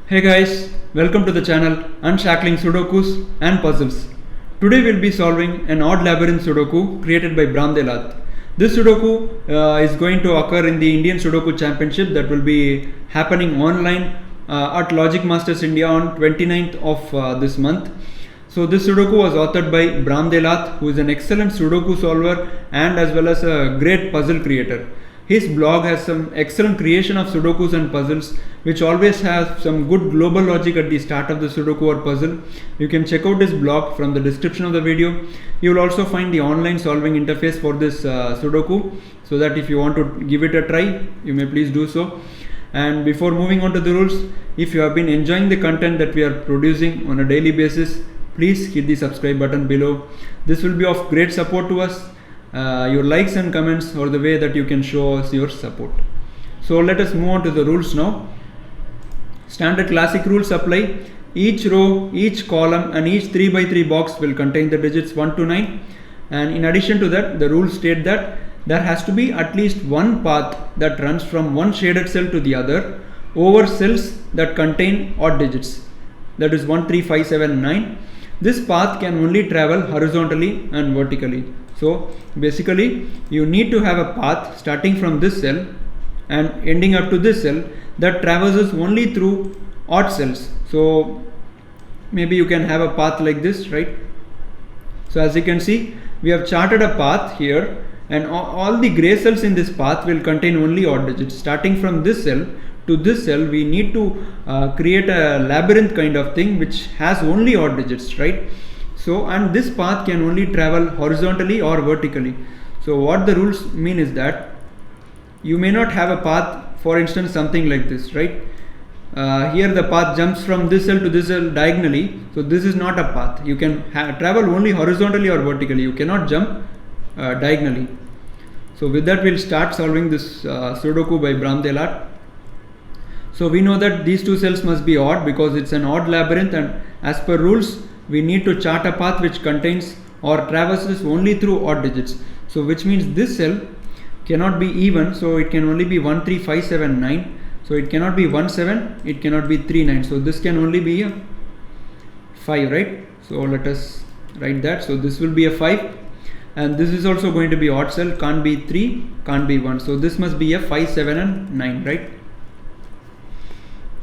Hey guys, welcome to the channel Unshackling Sudokus and Puzzles. Today we'll be solving an Odd Labyrinth Sudoku created by Bram de Laat. This Sudoku is going to occur in the Indian Sudoku Championship that will be happening online at Logic Masters India on 29th of this month. So this Sudoku was authored by Bram de Laat, who is an excellent Sudoku solver and as well as a great puzzle creator. His blog has some excellent creation of Sudokus and puzzles, which always has some good global logic at the start of the Sudoku or puzzle. You can check out his blog from the description of the video. You will also find the online solving interface for this Sudoku, so that if you want to give it a try, you may please do so. And before moving on to the rules, if you have been enjoying the content that we are producing on a daily basis, please hit the subscribe button below. This will be of great support to us. Your likes and comments are the way that you can show us your support. So let us move on to the rules now. Standard classic rules apply. Each row, each column and each 3x3 box will contain the digits 1 to 9, and in addition to that, the rules state that there has to be at least one path that runs from one shaded cell to the other over cells that contain odd digits, that is 1, 3, 5, 7 and 9. This path can only travel horizontally and vertically. So basically you need to have a path starting from this cell and ending up to this cell that traverses only through odd cells. So maybe you can have a path like this, right? So as you can see, we have charted a path here, and all the gray cells in this path will contain only odd digits. Starting from this cell to this cell, we need to create a labyrinth kind of thing which has only odd digits, right? So, and this path can only travel horizontally or vertically. So what the rules mean is that you may not have a path, for instance something like this, right? Here the path jumps from this cell to this cell diagonally, so this is not a path. You can travel only horizontally or vertically. You cannot jump diagonally. So with that, we'll start solving this Sudoku by Bram de Laat. So we know that these two cells must be odd because it's an odd labyrinth, and as per rules we need to chart a path which contains or traverses only through odd digits. So which means this cell cannot be even, so it can only be 1, 3, 5, 7, 9. So it cannot be 1, 7, it cannot be 3, 9. So this can only be a 5, right? So let us write that. So this will be a 5, and this is also going to be odd cell, can't be 3, can't be 1. So this must be a 5, 7 and 9, right?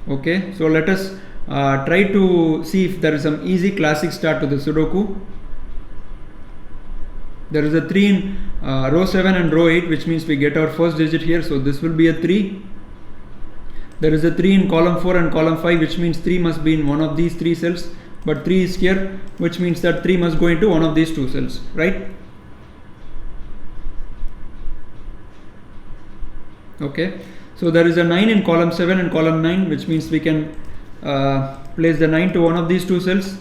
Okay, so let us try to see if there is some easy classic start to the Sudoku. There is a 3 in row 7 and row 8, which means we get our first digit here, so this will be a 3. There is a 3 in column 4 and column 5, which means 3 must be in one of these 3 cells, but 3 is here, which means that 3 must go into one of these 2 cells, right? Okay, so there is a 9 in column 7 and column 9, which means we can place the 9 to one of these 2 cells.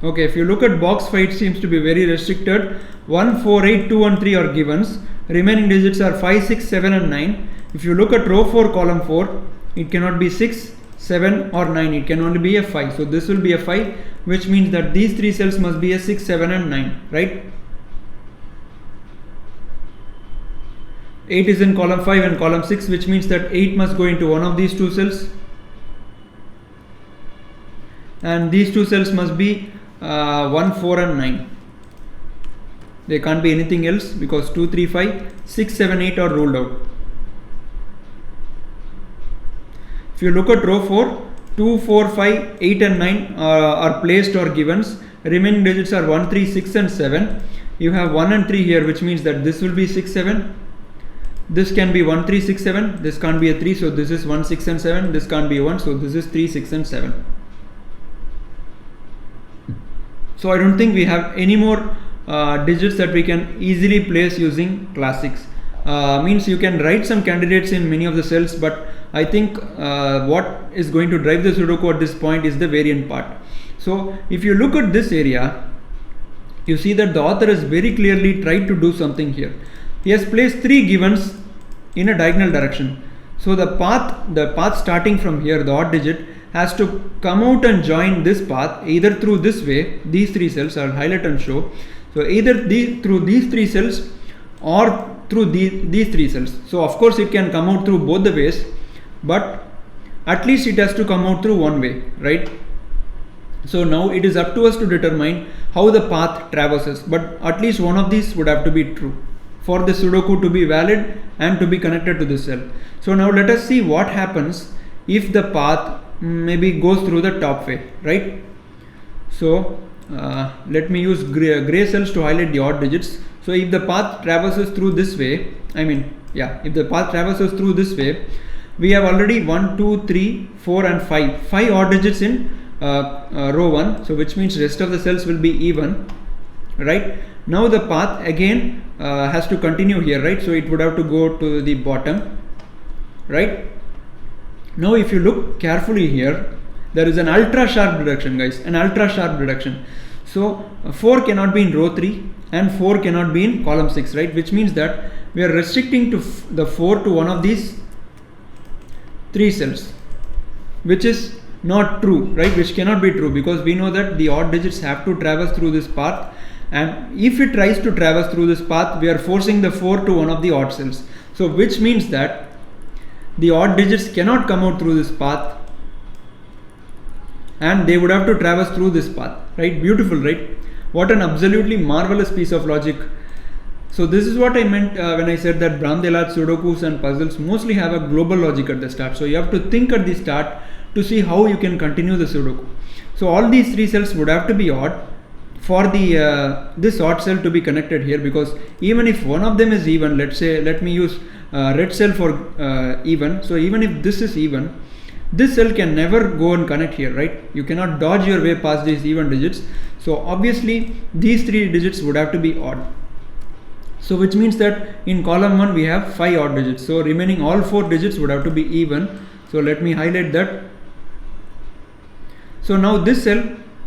Okay, if you look at box 5, it seems to be very restricted. 1, 4, 8, 2 and 3 are givens. Remaining digits are 5, 6, 7 and 9. If you look at row 4 column 4, it cannot be 6, 7 or 9. It can only be a 5. So this will be a 5, which means that these 3 cells must be a 6, 7 and 9, right? 8 is in column 5 and column 6, which means that 8 must go into one of these 2 cells. And these 2 cells must be 1, 4 and 9. They can't be anything else because 2, 3, 5, 6, 7, 8 are ruled out. If you look at row 4, 2, 4, 5, 8 and 9 are placed or givens. Remaining digits are 1, 3, 6 and 7. You have 1 and 3 here, which means that this will be 6, 7. This can be 1, 3, 6, 7. This can't be a 3, so this is 1, 6 and 7. This can't be a 1, so this is 3, 6 and 7. So I don't think we have any more digits that we can easily place using classics. Means you can write some candidates in many of the cells, but I think what is going to drive the Sudoku at this point is the variant part. So if you look at this area, you see that the author has very clearly tried to do something here. He has placed 3 givens in a diagonal direction. So the path starting from here, the odd digit, has to come out and join this path either through this way, these 3 cells, I'll highlight and show. So either through these 3 cells or through these three cells. So of course it can come out through both the ways, but at least it has to come out through one way, right? So now it is up to us to determine how the path traverses, but at least one of these would have to be true for the Sudoku to be valid and to be connected to this cell. So now let us see what happens if the path maybe goes through the top way, right? So let me use gray cells to highlight the odd digits. So if the path traverses through this way, if the path traverses through this way, we have already 1, 2, 3, 4 and 5 odd digits in row 1, so which means rest of the cells will be even, right? Now the path again has to continue here, right? So it would have to go to the bottom, right? Now if you look carefully here, there is an ultra sharp reduction, guys, an ultra sharp reduction. So 4 cannot be in row 3 and 4 cannot be in column 6, right? Which means that we are restricting to the 4 to one of these 3 cells, which is not true, right? Which cannot be true, because we know that the odd digits have to traverse through this path, and if it tries to traverse through this path, we are forcing the 4 to one of the odd cells. So which means that the odd digits cannot come out through this path and they would have to traverse through this path, right? Beautiful, right? What an absolutely marvelous piece of logic. So this is what I meant when I said that Bram de Laat Sudokus and puzzles mostly have a global logic at the start. So you have to think at the start to see how you can continue the Sudoku. So all these 3 cells would have to be odd for the this odd cell to be connected here, because even if one of them is even, let's say, let me use red cell for even. So even if this is even, this cell can never go and connect here, right? You cannot dodge your way past these even digits. So obviously these 3 digits would have to be odd. So which means that in column 1 we have 5 odd digits. So remaining all 4 digits would have to be even. So let me highlight that. So now this cell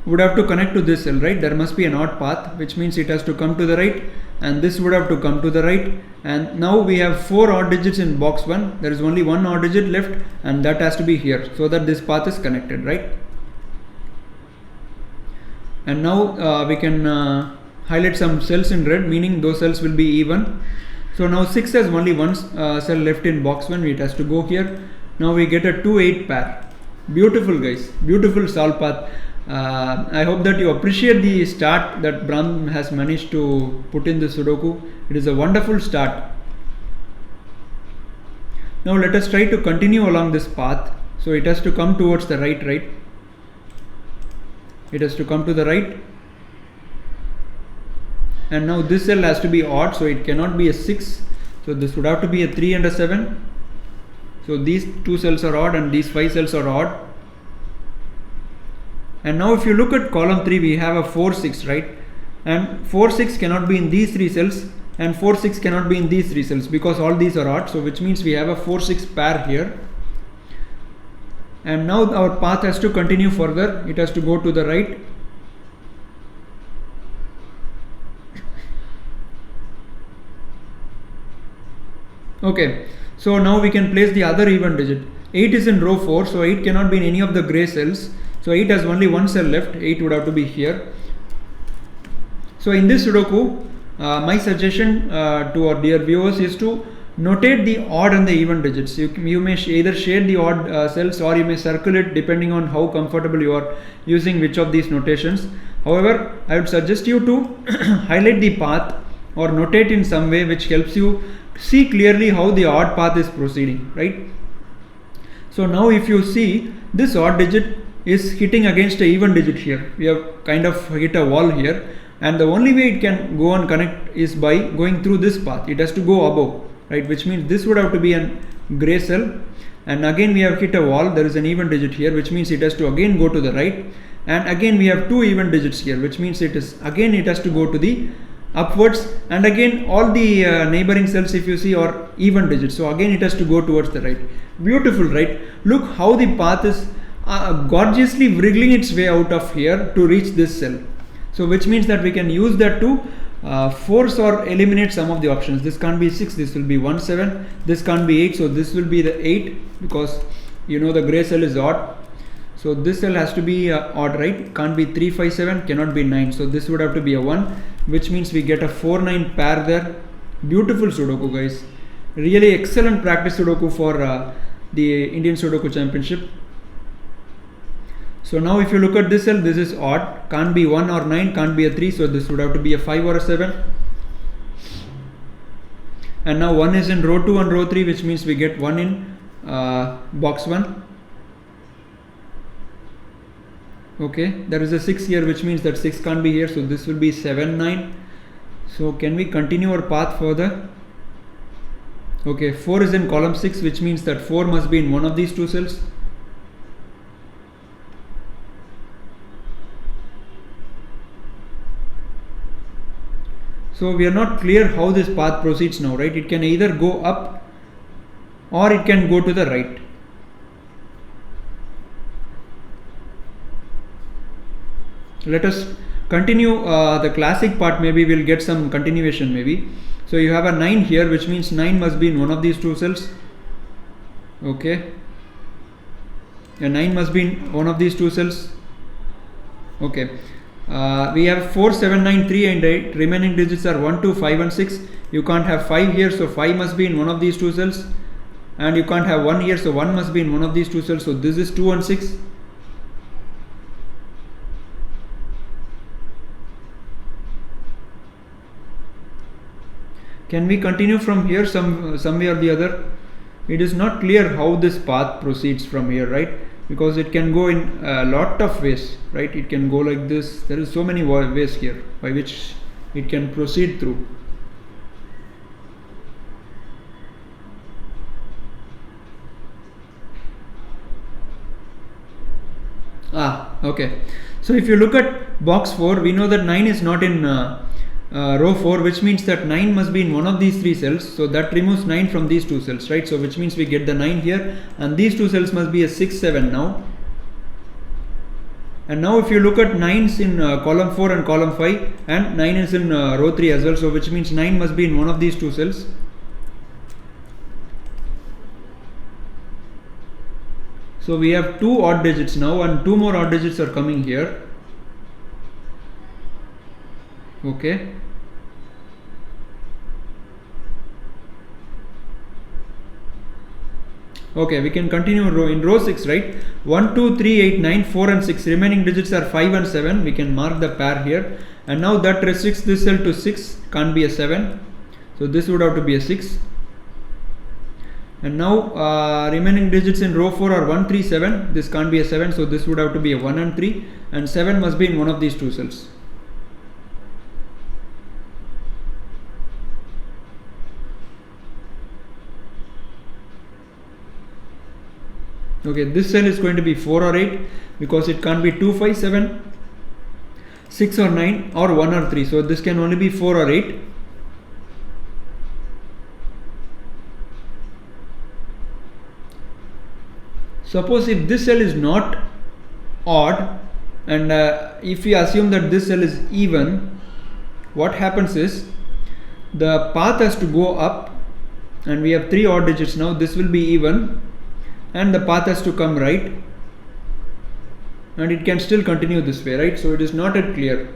would have to connect to this cell, right? There must be an odd path, which means it has to come to the right, and this would have to come to the right. And now we have 4 odd digits in box 1. There is only 1 odd digit left, and that has to be here, so that this path is connected, right? And now we can highlight some cells in red, meaning those cells will be even. So now 6 has only 1 cell left in box 1, it has to go here. Now we get a 2-8 pair. Beautiful, guys, beautiful solve path. I hope that you appreciate the start that Bram has managed to put in the Sudoku. It is a wonderful start. Now let us try to continue along this path. So it has to come towards the right, right? It has to come to the right. And now this cell has to be odd, so it cannot be a 6. So this would have to be a 3 and a 7. So these 2 cells are odd and these 5 cells are odd. And now if you look at column 3, we have a 4, 6, right? And 4, 6 cannot be in these 3 cells, and 4, 6 cannot be in these 3 cells, because all these are odd. So which means we have a 4, 6 pair here. And now our path has to continue further. It has to go to the right. Okay, so now we can place the other even digit. 8 is in row 4, so 8 cannot be in any of the gray cells. So 8 has only 1 cell left. 8 would have to be here. So in this Sudoku, my suggestion to our dear viewers is to notate the odd and the even digits. You may either shade the odd cells, or you may circle it depending on how comfortable you are using which of these notations. However, I would suggest you to highlight the path or notate in some way which helps you see clearly how the odd path is proceeding, right? So now if you see, this odd digit is hitting against a even digit here. We have kind of hit a wall here, and the only way it can go and connect is by going through this path. It has to go above, right? Which means this would have to be a gray cell, and again we have hit a wall. There is an even digit here, which means it has to again go to the right, and again we have 2 even digits here, which means it has to go to the upwards, and again all the neighboring cells, if you see, are even digits, so again it has to go towards the right. Beautiful, right? Look how the path is gorgeously wriggling its way out of here to reach this cell. So which means that we can use that to force or eliminate some of the options. This can't be 6, this will be 1, 7. This can't be 8, so this will be the 8, because you know the gray cell is odd. So this cell has to be odd, right? Can't be 3, 5, 7, cannot be 9. So this would have to be a 1, which means we get a 4, 9 pair there, Beautiful Sudoku, guys. Really excellent practice Sudoku for the Indian Sudoku Championship. So now if you look at this cell, this is odd. Can't be 1 or 9, can't be a 3. So this would have to be a 5 or a 7. And now 1 is in row 2 and row 3, which means we get 1 in box 1. Okay, there is a 6 here, which means that 6 can't be here. So this will be 7, 9. So can we continue our path further? Okay, 4 is in column 6, which means that 4 must be in one of these two cells. So we are not clear how this path proceeds now, right? It can either go up or it can go to the right. Let us continue the classic part. Maybe we'll get some continuation maybe. So you have a 9 here, which means 9 must be in one of these two cells. Okay. A 9 must be in one of these two cells. Okay. We have 4, 7, 9, 3 and 8. Remaining digits are 1, 2, 5 and 6. You can't have 5 here, so 5 must be in one of these two cells. And you can't have 1 here, so 1 must be in one of these two cells. So this is 2 and 6. Can we continue from here some way or the other? It is not clear how this path proceeds from here, right? Because it can go in a lot of ways, right? It can go like this. There is so many ways here by which it can proceed through. Okay. So if you look at box 4, we know that 9 is not in row 4, which means that 9 must be in one of these three cells. So that removes 9 from these two cells, right? So which means we get the 9 here, and these two cells must be a 6, 7 now. And now if you look at 9s in column 4 and column 5, and 9 is in row 3 as well, so which means 9 must be in one of these two cells. So we have 2 odd digits now, and 2 more odd digits are coming here. Okay. Okay, we can continue in row 6, right? 1, 2, 3, 8, 9, 4 and 6. Remaining digits are 5 and 7. We can mark the pair here. And now that restricts this cell to 6. Can't be a 7. So this would have to be a 6. And now remaining digits in row 4 are 1, 3, 7. This can't be a 7. So this would have to be a 1 and 3. And 7 must be in one of these two cells. Okay, this cell is going to be 4 or 8 because it can't be 2, 5, 7, 6 or 9 or 1 or 3. So this can only be 4 or 8. Suppose if this cell is not odd, and if we assume that this cell is even, what happens is the path has to go up, and we have 3 odd digits now. This will be even, and the path has to come right, and it can still continue this way, right? So it is not yet clear.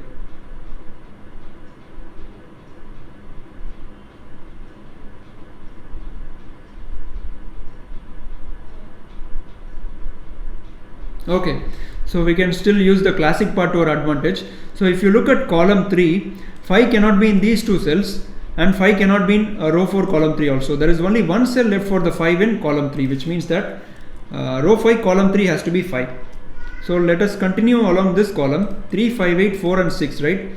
Okay, so we can still use the classic part to our advantage. So if you look at column 3, 5 cannot be in these two cells, and 5 cannot be in row 4 column 3 also. There is only one cell left for the 5 in column 3, which means that row 5 column 3 has to be 5. So let us continue along this column. 3, 5, 8, 4 and 6, right?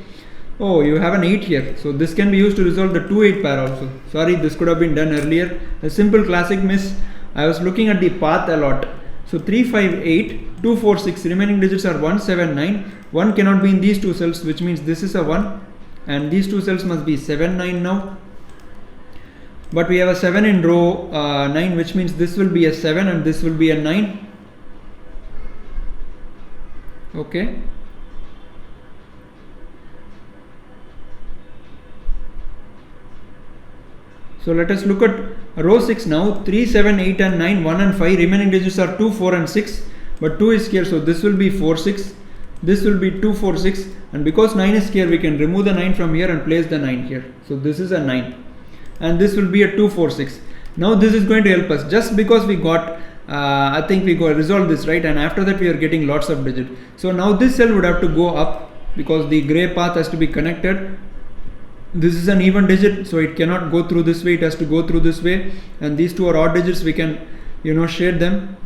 Oh, you have an 8 here. So this can be used to resolve the 2, 8 pair also. Sorry, this could have been done earlier. A simple classic miss. I was looking at the path a lot. So 3, 5, 8, 2, 4, 6. Remaining digits are 1, 7, 9. 1 cannot be in these two cells, which means this is a 1. And these two cells must be 7, 9 now. But we have a 7 in row 9, which means this will be a 7 and this will be a 9. Okay. So let us look at row 6 now. 3, 7, 8 and 9, 1 and 5. Remaining digits are 2, 4 and 6. But 2 is here, so this will be 4, 6. This will be 2, 4, 6. And because 9 is here, we can remove the 9 from here and place the 9 here. So this is a 9. and this will be a 2 4 6. Now this is going to help us, just because we got I think we got resolve this, right, and after that we are getting lots of digits. So now this cell would have to go up because the gray path has to be connected. This is an even digit, so it cannot go through this way, it has to go through this way, and these two are odd digits, we can shade them.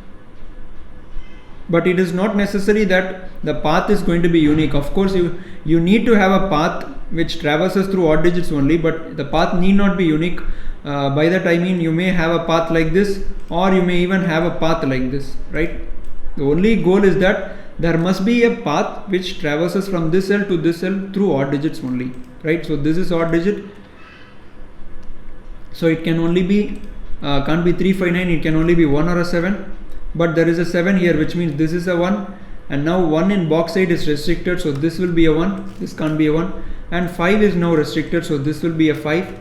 But it is not necessary that the path is going to be unique. Of course you need to have a path which traverses through odd digits only, but the path need not be unique. By that I mean you may have a path like this, or you may even have a path like this, right? The only goal is that there must be a path which traverses from this cell to this cell through odd digits only, right? So this is odd digit, so it can only be can't be 3 5 9, it can only be 1 or a 7, but there is a 7 here, which means this is a 1, and now 1 in box side is restricted, so this will be a 1, this can't be a 1, and 5 is now restricted, so this will be a 5,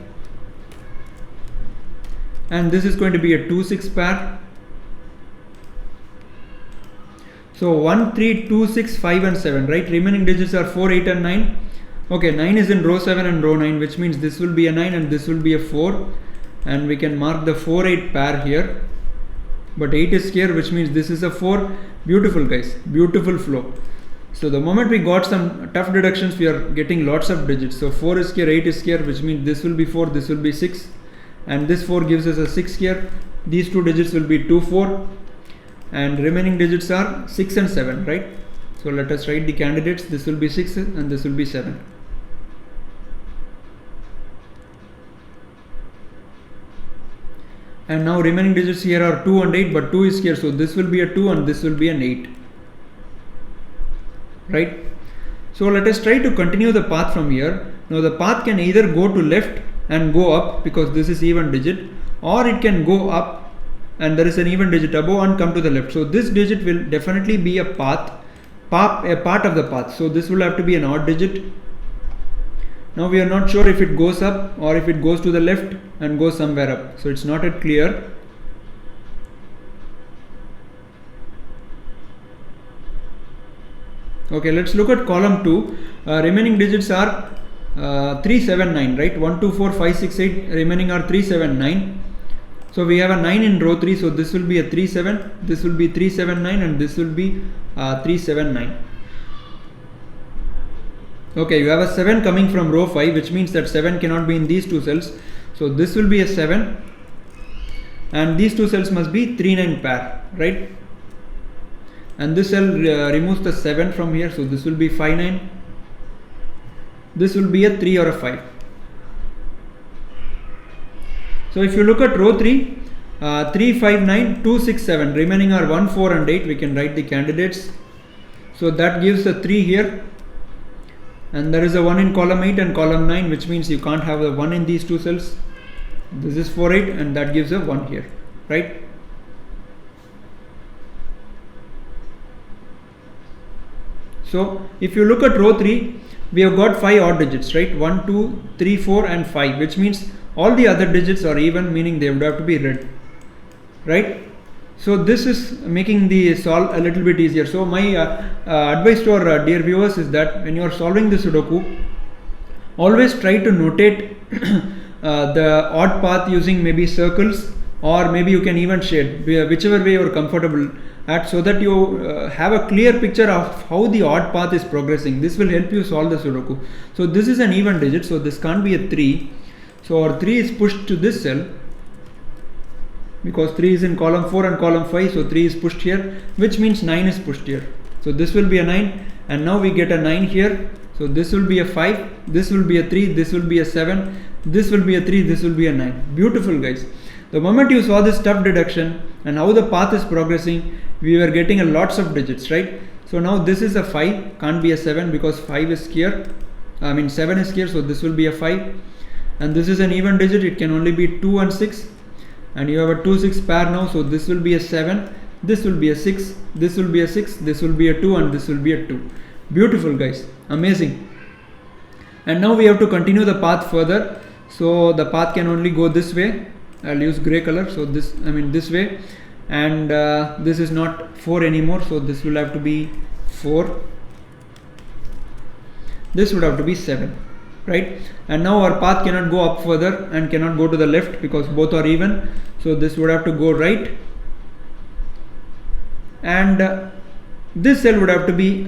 and this is going to be a 2 6 pair. So 1 3 2 6 5 and 7, right? Remaining digits are 4 8 and 9. Okay, 9 is in row 7 and row 9, which means this will be a 9 and this will be a 4, and we can mark the 4 8 pair here, but 8 is here, which means this is a 4. Beautiful guys, beautiful flow. So the moment we got some tough deductions, we are getting lots of digits. So 4 is here, 8 is here, which means this will be 4, this will be 6, and this 4 gives us a 6 here. These two digits will be 2 4, and remaining digits are 6 and 7, right? So let us write the candidates. This will be 6 and this will be 7. And now remaining digits here are 2 and 8, but 2 is here, so this will be a 2 and this will be an 8, right? So let us try to continue the path from here. Now the path can either go to left and go up, because this is even digit, or it can go up and there is an even digit above and come to the left. So this digit will definitely be a part of the path, so this will have to be an odd digit. Now we are not sure if it goes up or if it goes to the left and goes somewhere up, so it's not yet clear. Okay, let's look at column 2. Remaining digits are 3 7 9, right? 1 2 4 5 6 8, remaining are 3 7 9. So we have a 9 in row 3, so this will be a 3 7, this will be 3 7 9, and this will be 3 7 9. Okay, you have a 7 coming from row 5, which means that 7 cannot be in these two cells, so this will be a 7, and these two cells must be 3 9 pair, right? And this cell removes the 7 from here, so this will be 5 9, this will be a 3 or a 5. So if you look at row 3, 3 5 9 2 6 7, remaining are 1 4 and 8. We can write the candidates, so that gives a 3 here, and there is a 1 in column 8 and column 9, which means you can't have the 1 in these two cells. This is 4 8, and that gives a 1 here, right? So if you look at row 3, we have got 5 odd digits, right? 1 2 3 4 and 5, which means all the other digits are even, meaning they would have to be red, right? So this is making the solve a little bit easier. So my advice to our dear viewers is that when you are solving the Sudoku, always try to notate the odd path using maybe circles, or maybe you can even shade, whichever way you are comfortable at, so that you have a clear picture of how the odd path is progressing. This will help you solve the Sudoku. So this is an even digit, so this can't be a 3. So our 3 is pushed to this cell, because 3 is in column 4 and column 5, so 3 is pushed here, which means 9 is pushed here. So this will be a 9, and now we get a 9 here, so this will be a 5, this will be a 3, this will be a 7, this will be a 3, this will be a 9. Beautiful guys. The moment you saw this tough deduction and how the path is progressing, we were getting a lots of digits, right? So now this is a 5, can't be a 7 because 5 is here, 7 is here, so this will be a 5, and this is an even digit, it can only be 2 and 6, and you have a 2 6 pair now, so this will be a 7, this will be a 6, this will be a 6, this will be a 2, and this will be a 2. Beautiful guys, amazing. And now we have to continue the path further, so the path can only go this way. I'll use gray color, so this way, and this is not 4 anymore, so this will have to be 4, this would have to be 7, right? And now our path cannot go up further and cannot go to the left because both are even. So this would have to go right, and this cell would have to be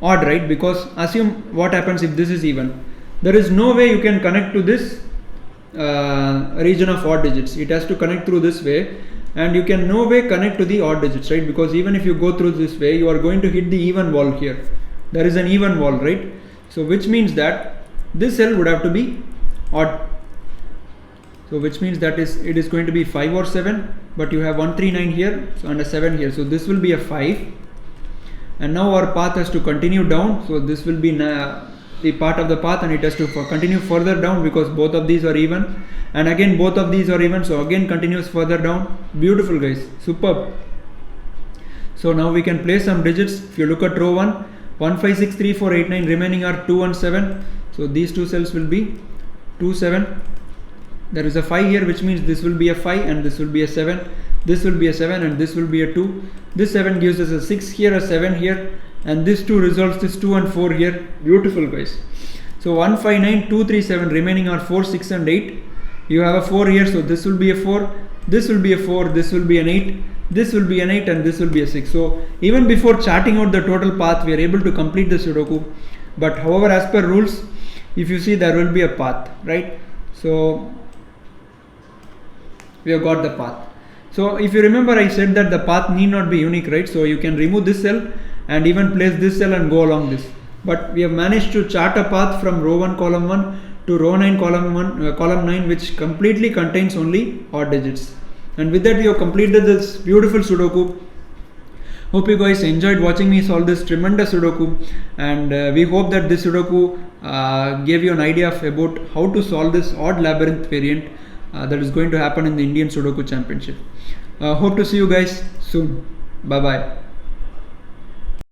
odd, right? Because assume what happens if this is even. There is no way you can connect to this region of odd digits. It has to connect through this way, and you can no way connect to the odd digits, right? Because even if you go through this way, you are going to hit the even wall here. There is an even wall, right? So which means that this cell would have to be odd. So which means that it is going to be 5 or 7, but you have 139 here, so, and a 7 here. So this will be a 5, and now our path has to continue down. So this will be the part of the path, and it has to continue further down because both of these are even, and again both of these are even, so again continues further down. Beautiful, guys, superb. So now we can place some digits. If you look at row 1, 1 5 6 3 4 8 9, remaining are 2 and 7. So these two cells will be 2 7. There is a 5 here, which means this will be a 5 and this will be a 7. This will be a 7 and this will be a 2. This 7 gives us a 6 here, a 7 here, and this 2 resolves this 2 and 4 here. Beautiful, guys. So 1 5 9 2 3 7, remaining are 4 6 and 8. You have a 4 here, so this will be a 4, this will be a 4, this will be an 8, this will be an 8, and this will be a 6. So even before charting out the total path, we are able to complete the Sudoku. But however, as per rules, if you see, there will be a path, right? So we have got the path. So if you remember, I said that the path need not be unique, right? So you can remove this cell and even place this cell and go along this. But we have managed to chart a path from row 1 column 1 to row 9 column 9, which completely contains only odd digits. And with that, we have completed this beautiful Sudoku. Hope you guys enjoyed watching me solve this tremendous Sudoku, and we hope that this Sudoku gave you an idea about how to solve this odd labyrinth variant that is going to happen in the Indian Sudoku Championship. Hope to see you guys soon. Bye bye.